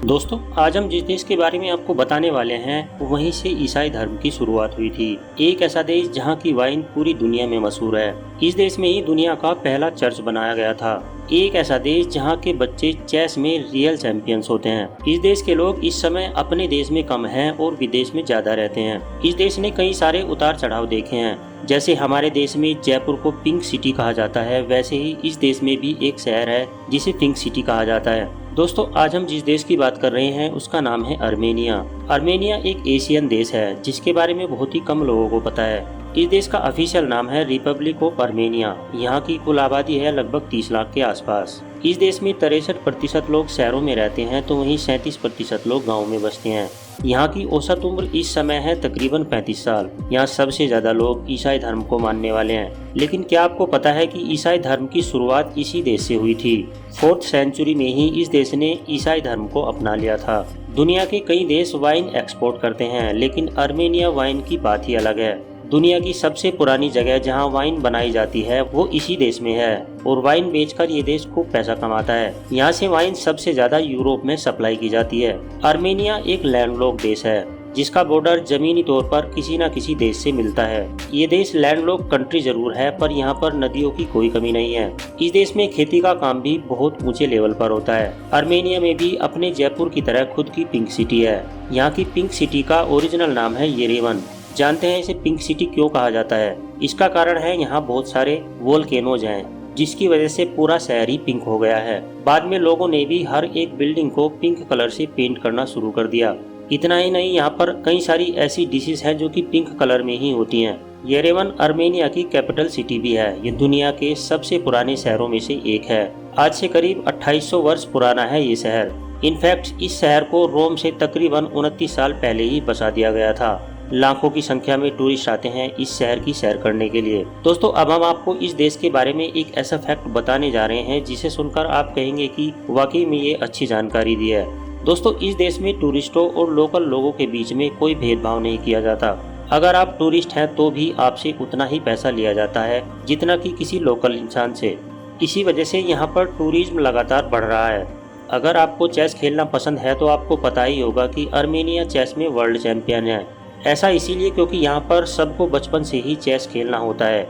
दोस्तों, आज हम जिस देश के बारे में आपको बताने वाले हैं वहीं से ईसाई धर्म की शुरुआत हुई थी। एक ऐसा देश जहां की वाइन पूरी दुनिया में मशहूर है। इस देश में ही दुनिया का पहला चर्च बनाया गया था। एक ऐसा देश जहां के बच्चे चेस में रियल चैंपियंस होते हैं। इस देश के लोग इस समय अपने देश में कम हैं और विदेश में ज्यादा रहते हैं। इस देश ने कई सारे उतार चढ़ाव देखे हैं। जैसे हमारे देश में जयपुर को पिंक सिटी कहा जाता है, वैसे ही इस देश में भी एक शहर है जिसे पिंक सिटी कहा जाता है। दोस्तों, आज हम जिस देश की बात कर रहे हैं उसका नाम है अर्मेनिया। अर्मेनिया एक एशियन देश है जिसके बारे में बहुत ही कम लोगों को पता है। इस देश का ऑफिशियल नाम है रिपब्लिक ऑफ अर्मेनिया। यहाँ की कुल आबादी है लगभग 30 लाख के आसपास। इस देश में 63% लोग शहरों में रहते हैं तो वहीं 37% लोग गाँव में बसते हैं। यहाँ की औसत उम्र इस समय है तकरीबन 35 साल। यहाँ सबसे ज्यादा लोग ईसाई धर्म को मानने वाले हैं। लेकिन क्या आपको पता है कि ईसाई धर्म की शुरुआत इसी देश से हुई थी। 4th सेंचुरी में ही इस देश ने ईसाई धर्म को अपना लिया था। दुनिया के कई देश वाइन एक्सपोर्ट करते हैं, लेकिन अर्मेनिया वाइन की बात ही अलग है। दुनिया की सबसे पुरानी जगह जहां वाइन बनाई जाती है वो इसी देश में है और वाइन बेचकर ये देश खूब पैसा कमाता है। यहाँ से वाइन सबसे ज्यादा यूरोप में सप्लाई की जाती है। अर्मेनिया एक लैंडलॉक्ड देश है जिसका बॉर्डर जमीनी तौर पर किसी न किसी देश से मिलता है। ये देश लैंडलॉक्ड कंट्री जरूर है पर यहाँ पर नदियों की कोई कमी नहीं है। इस देश में खेती का काम भी बहुत ऊंचे लेवल पर होता है। अर्मेनिया में भी अपने जयपुर की तरह खुद की पिंक सिटी है। यहाँ की पिंक सिटी का ओरिजिनल नाम है येरेवन। जानते हैं इसे पिंक सिटी क्यों कहा जाता है? इसका कारण है यहाँ बहुत सारे वोल्केनोज हैं जिसकी वजह से पूरा शहर ही पिंक हो गया है। बाद में लोगों ने भी हर एक बिल्डिंग को पिंक कलर से पेंट करना शुरू कर दिया। इतना ही नहीं, यहाँ पर कई सारी ऐसी डिशेस हैं जो कि पिंक कलर में ही होती हैं। येरेवन अर्मेनिया की कैपिटल सिटी भी है। ये दुनिया के सबसे पुराने शहरों में से एक है। आज से करीब 2800 वर्ष पुराना है ये शहर। इनफैक्ट इस शहर को रोम से तकरीबन 29 साल पहले ही बसा दिया गया था। लाखों की संख्या में टूरिस्ट आते हैं इस शहर की सैर करने के लिए। दोस्तों, अब हम आपको इस देश के बारे में एक ऐसा फैक्ट बताने जा रहे हैं जिसे सुनकर आप कहेंगे कि वाकई में ये अच्छी जानकारी दी है। दोस्तों, इस देश में टूरिस्टों और लोकल लोगों के बीच में कोई भेदभाव नहीं किया जाता। अगर आप टूरिस्ट हैं तो भी आपसे उतना ही पैसा लिया जाता है जितना कि किसी लोकल इंसान से। इसी वजह से यहाँ पर टूरिज्म लगातार बढ़ रहा है। अगर आपको चेस खेलना पसंद है तो आपको पता ही होगा कि अर्मेनिया चेस में वर्ल्ड चैंपियन है। ऐसा इसीलिए क्योंकि यहाँ पर सबको बचपन से ही चेस खेलना होता है।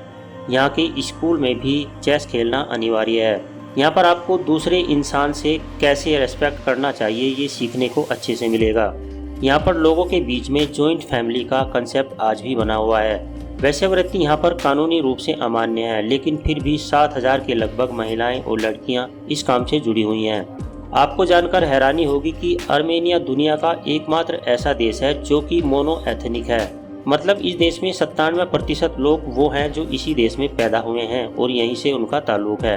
यहाँ के स्कूल में भी चेस खेलना अनिवार्य है। यहाँ पर आपको दूसरे इंसान से कैसे रेस्पेक्ट करना चाहिए ये सीखने को अच्छे से मिलेगा। यहाँ पर लोगों के बीच में जॉइंट फैमिली का कंसेप्ट आज भी बना हुआ है। वैश्यावृत्ति यहाँ पर कानूनी रूप से अमान्य है, लेकिन फिर भी 7000 के लगभग महिलाएं और लड़कियाँ इस काम से जुड़ी हुई हैं। आपको जानकर हैरानी होगी कि अर्मेनिया दुनिया का एकमात्र ऐसा देश है जो कि मोनो एथनिक है। मतलब इस देश में 97% लोग वो हैं जो इसी देश में पैदा हुए हैं और यहीं से उनका ताल्लुक है।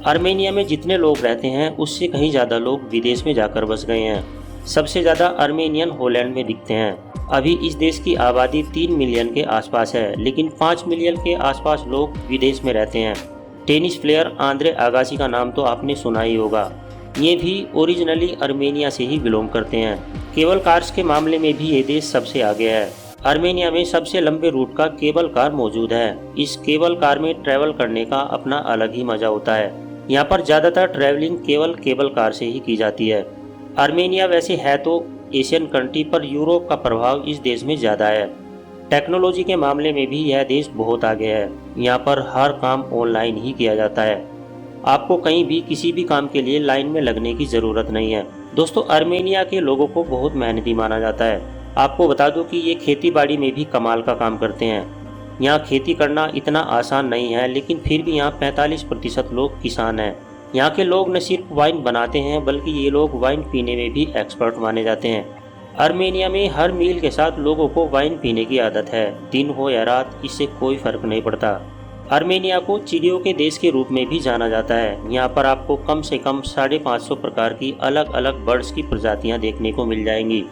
अर्मेनिया में जितने लोग रहते हैं उससे कहीं ज़्यादा लोग विदेश में जाकर बस गए हैं। सबसे ज़्यादा अर्मेनियन हॉलैंड में दिखते हैं। अभी इस देश की आबादी 3 मिलियन के आसपास है, लेकिन 5 मिलियन के आसपास लोग विदेश में रहते हैं। टेनिस प्लेयर आंद्रे आगासी का नाम तो आपने सुना ही होगा। ये भी ओरिजिनली अर्मेनिया से ही बिलोंग करते हैं। केबल कार्स के मामले में भी ये देश सबसे आगे है। अर्मेनिया में सबसे लंबे रूट का केबल कार मौजूद है। इस केबल कार में ट्रैवल करने का अपना अलग ही मजा होता है। यहाँ पर ज़्यादातर ट्रैवलिंग केवल केबल कार से ही की जाती है। अर्मेनिया वैसे है तो एशियन कंट्री, पर यूरोप का प्रभाव इस देश में ज़्यादा है। टेक्नोलॉजी के मामले में भी यह देश बहुत आगे है। यहाँ पर हर काम ऑनलाइन ही किया जाता है। आपको कहीं भी किसी भी काम के लिए लाइन में लगने की ज़रूरत नहीं है। दोस्तों, अर्मेनिया के लोगों को बहुत मेहनती माना जाता है। आपको बता दूं कि ये खेती बाड़ी में भी कमाल का काम करते हैं। यहाँ खेती करना इतना आसान नहीं है, लेकिन फिर भी यहाँ 45% लोग किसान हैं। यहाँ के लोग न सिर्फ वाइन बनाते हैं बल्कि ये लोग वाइन पीने में भी एक्सपर्ट माने जाते हैं। अर्मेनिया में हर मील के साथ लोगों को वाइन पीने की आदत है। दिन हो या रात, इससे कोई फर्क नहीं पड़ता। अर्मेनिया को चिड़ियों के देश के रूप में भी जाना जाता है। यहाँ पर आपको कम से कम 550 प्रकार की अलग अलग बर्ड्स की प्रजातियाँ देखने को मिल जाएंगी।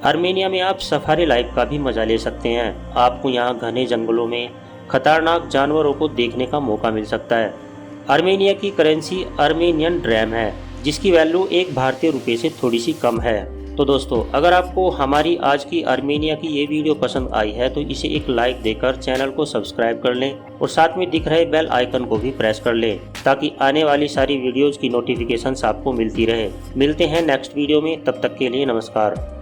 अर्मेनिया में आप सफारी लाइफ का भी मजा ले सकते हैं। आपको यहाँ घने जंगलों में खतरनाक जानवरों को देखने का मौका मिल सकता है। अर्मेनिया की करेंसी अर्मेनियन ड्रैम है। जिसकी वैल्यू एक भारतीय रुपये से थोड़ी सी कम है। तो दोस्तों, अगर आपको हमारी आज की आर्मेनिया की ये वीडियो पसंद आई है तो इसे एक लाइक देकर चैनल को सब्सक्राइब कर लें और साथ में दिख रहे बेल आइकन को भी प्रेस कर लें ताकि आने वाली सारी वीडियोज़ की नोटिफिकेशंस आपको मिलती रहे। मिलते हैं नेक्स्ट वीडियो में, तब तक के लिए नमस्कार।